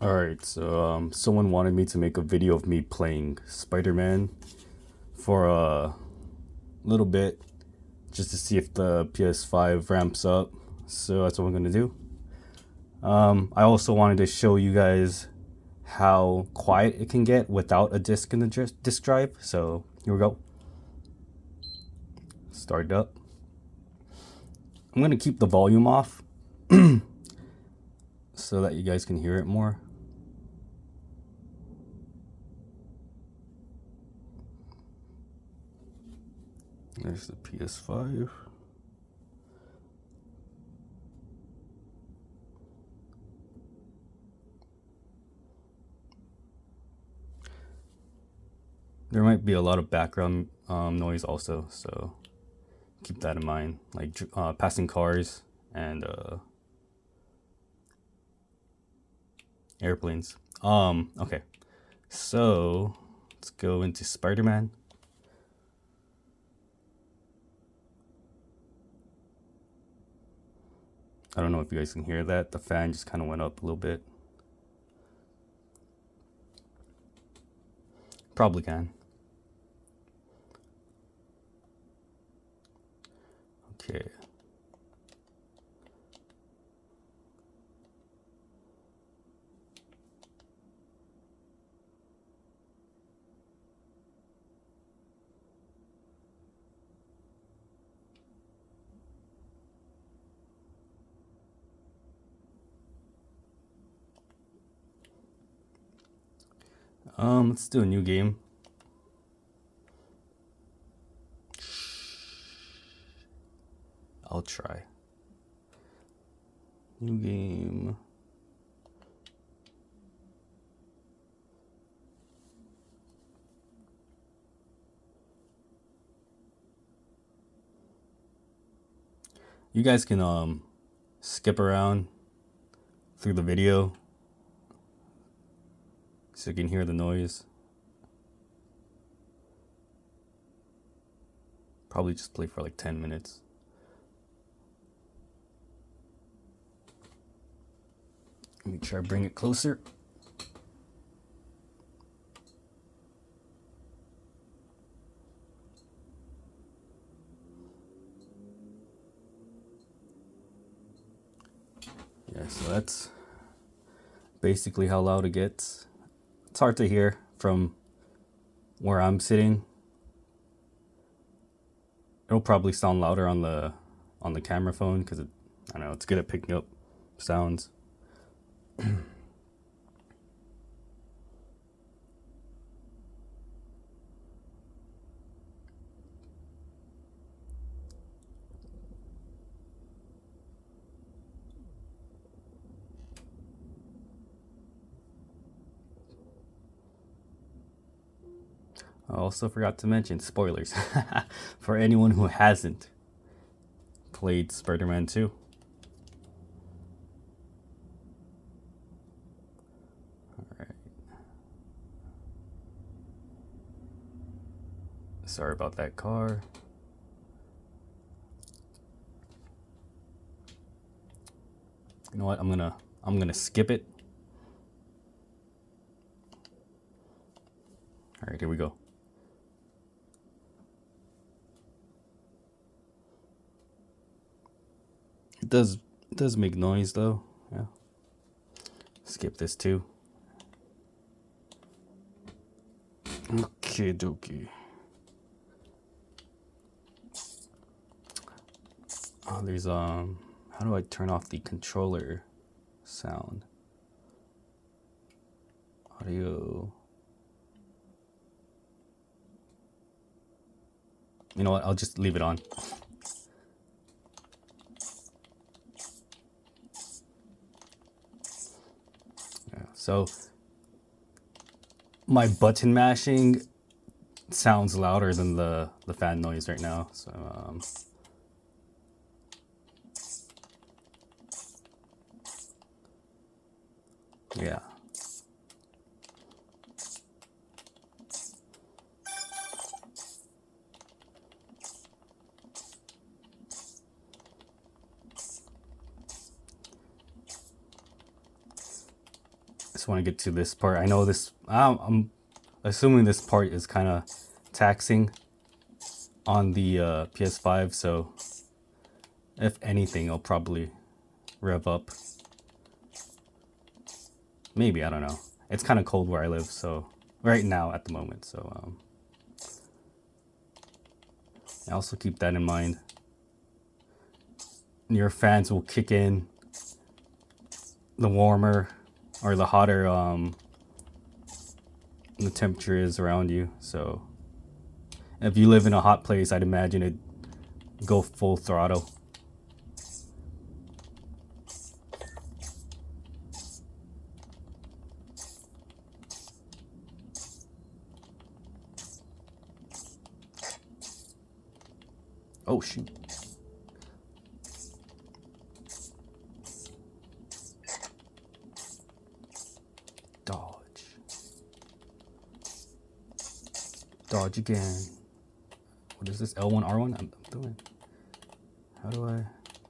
Alright, so someone wanted me to make a video of me playing Spider-Man for a little bit just to see if the ps5 ramps up. So that's what I'm gonna do. I also wanted to show you guys how quiet it can get without a disc in the disk drive. So here we go. Start it up. I'm gonna keep the volume off so that you guys can hear it more. There's the ps5. There might be a lot of background noise also, so keep that in mind, like passing cars and airplanes. Okay, so let's go into Spider-Man. I don't know if you guys can hear that. The fan just kind of went up a little bit. Probably can. Okay. Let's do a new game. I'll try. New game. You guys can skip around through the video so you can hear the noise. Probably just play for like 10 minutes. Let me try to bring it closer. Yeah, so that's basically how loud it gets. It's hard to hear from where I'm sitting. It'll probably sound louder on the camera phone because I don't know, it's good at picking up sounds. I also forgot to mention spoilers for anyone who hasn't played Spider-Man 2. Alright. Sorry about that car. You know what? I'm gonna skip it. Alright, here we go. It does make noise though. Yeah. Skip this too. Okay, dokie. Oh, there's how do I turn off the controller sound? Audio. You know what? I'll just leave it on. Yeah, so my button mashing sounds louder than the fan noise right now. So yeah. just want to get to this part. I know this. I'm assuming this part is kind of taxing on the PS5, so if anything, I'll probably rev up. Maybe, I don't know. It's kind of cold where I live, so right now at the moment. So also keep that in mind. Your fans will kick in the warmer or the hotter the temperature is around you. So if you live in a hot place, I'd imagine it go full throttle. Oh shoot. Dodge. Dodge again. What is this? L1, R1? I'm doing. How do I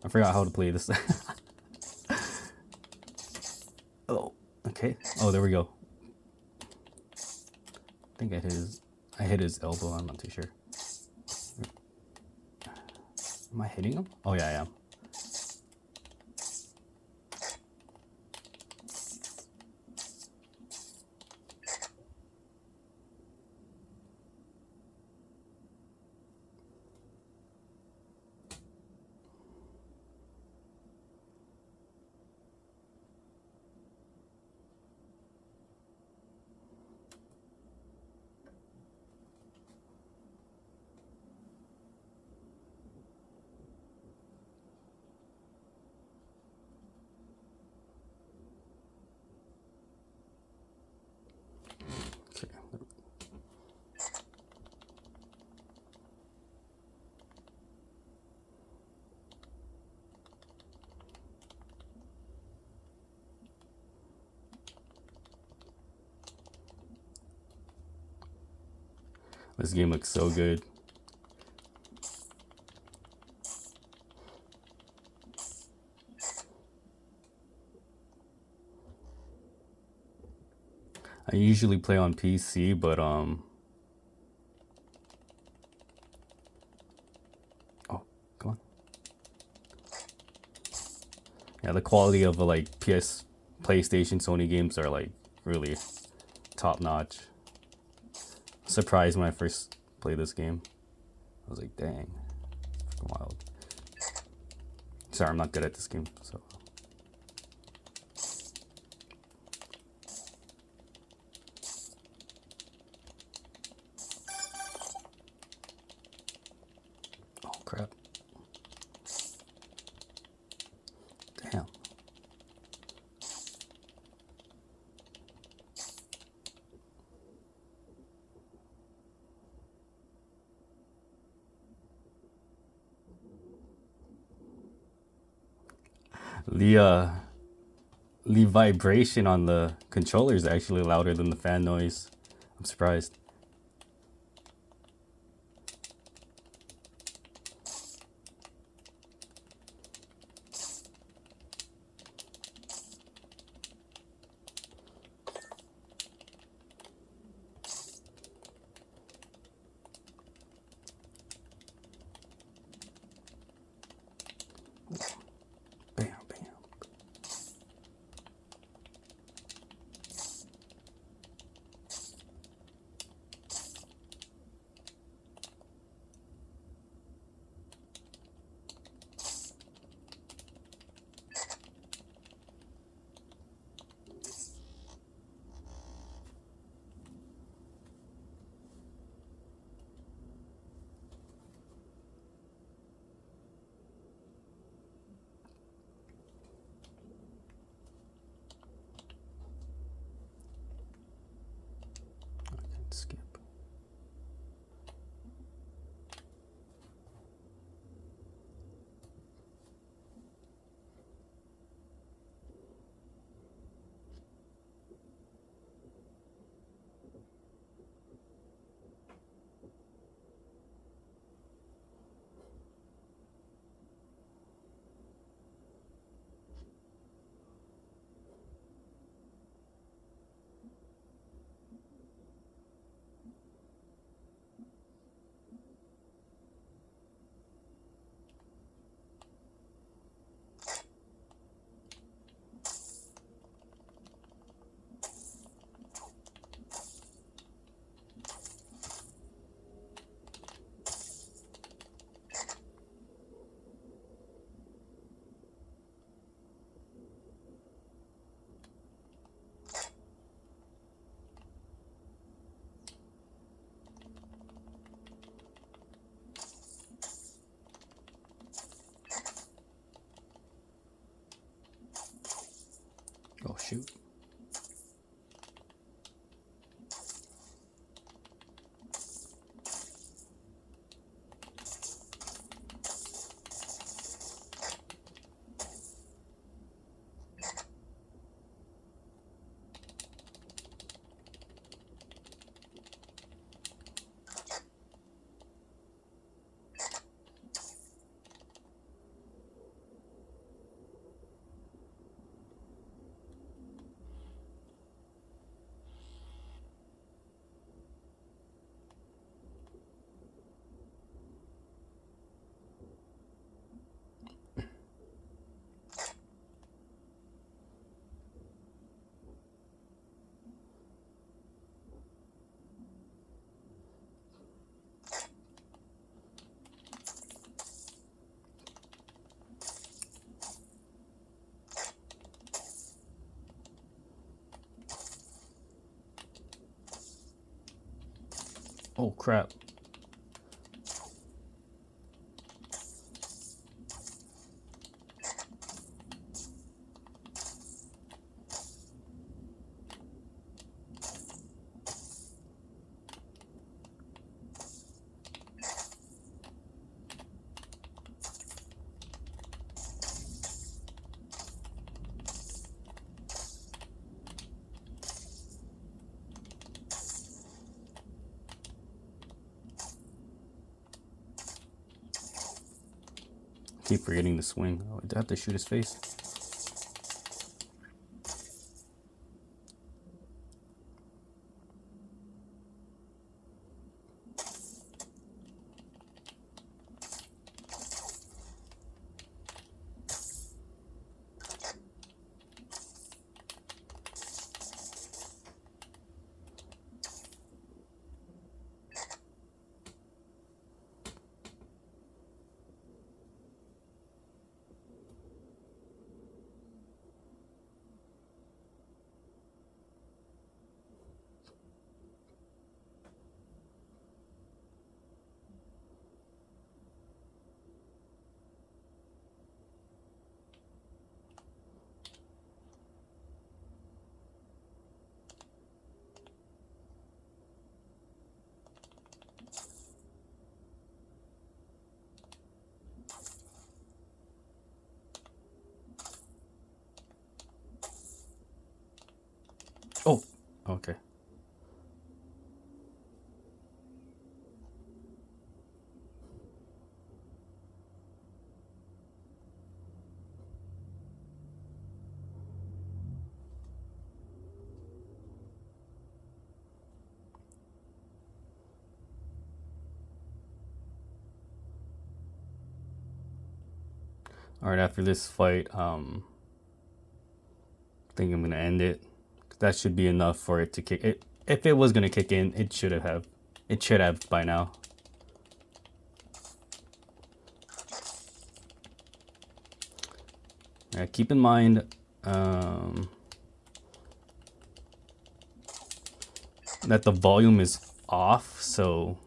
forgot how to play this. Oh, okay. Oh, there we go. I think I hit his elbow. I'm not too sure. Am I hitting him? Oh yeah, I am. This game looks so good. I usually play on PC, but oh, come on. Yeah, the quality of like PlayStation, Sony games are like really top notch. Surprised when I first played this game. I was like, dang, fucking wild. Sorry, I'm not good at this game, so. Oh crap. Damn. The vibration on the controller is actually louder than the fan noise. I'm surprised. Bam, bam. Oh shoot. Oh crap. Keep forgetting to swing. Oh, I have to shoot his face. Oh, okay. All right, after this fight, I think I'm gonna end it. That should be enough for it to kick it. If it was gonna kick in, it should have. It should have by now. Keep in mind that the volume is off, so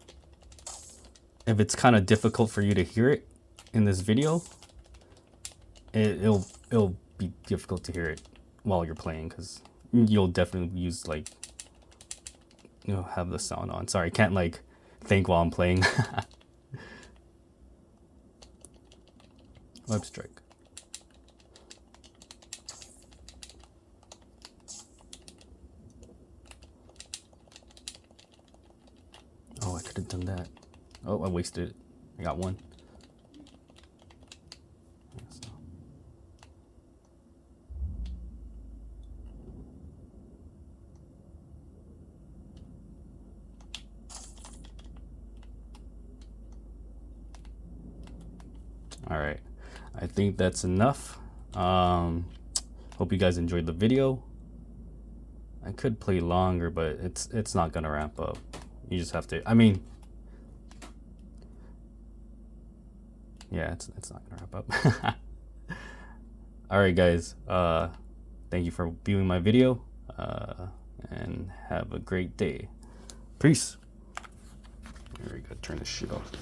if it's kind of difficult for you to hear it in this video, it'll be difficult to hear it while you're playing, because you'll definitely use like, you know, have the sound on. Sorry, I can't like think while I'm playing. Web strike. Oh, I could have done that. Oh, I wasted it. I got one. All right, I think that's enough. Hope you guys enjoyed the video. I could play longer, but it's not gonna ramp up. You just have to, I mean, yeah, it's not gonna wrap up. All right, guys. Thank you for viewing my video, and have a great day. Peace. There we go. Turn this shit off.